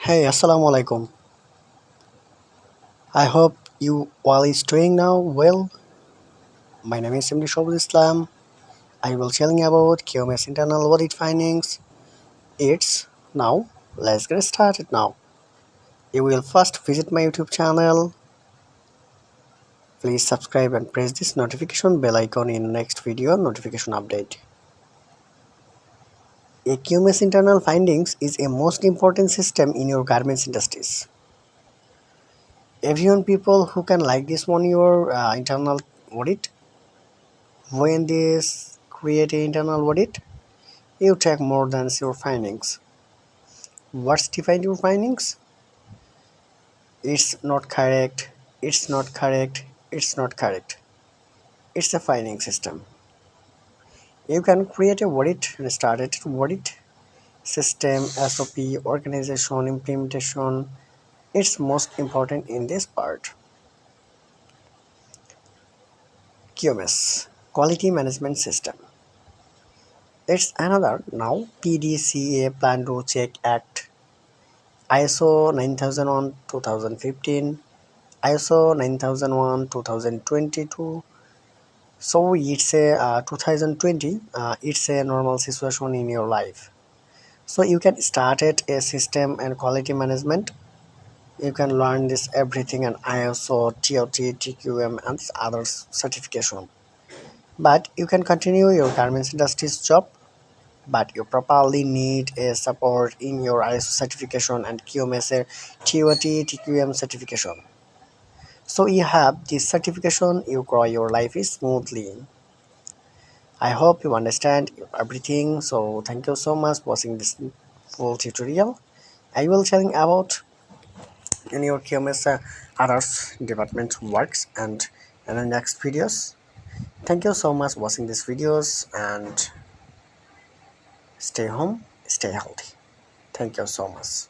Hey, Assalamu alaikum. I hope you all is doing now well. My name is Simri Shobul Islam. I will telling about QMS internal audit findings. It's now. Let's get started now. You will first visit my YouTube channel. Please subscribe and press this notification bell icon in next video notification update. A QMS internal findings is a most important system in your garments industries. Everyone people who can like this one your internal audit. When this create an internal audit, you check more than your findings. What's define your findings? It's not correct, it's not correct, it's not correct. It's a finding system. You can create a audit and start it audit system, SOP, organization, implementation. It's most important in this part. QMS, Quality Management System. It's another now PDCA Plan to Check Act ISO 9001 2015, ISO 9001 2022. So it's a 2020. It's a normal situation in your life. So you can start it a system and quality management. You can learn this everything and ISO, TOT, TQM, and other certification. But you can continue your garments industry's job. But you probably need a support in your ISO certification and QMS TOT, TQM certification. So you have this certification, you grow your life is smoothly. I hope you understand everything. So thank you so much for watching this full tutorial. I will telling about in your QMS others department works and in the next videos. Thank you so much for watching these videos and stay home, stay healthy. Thank you so much.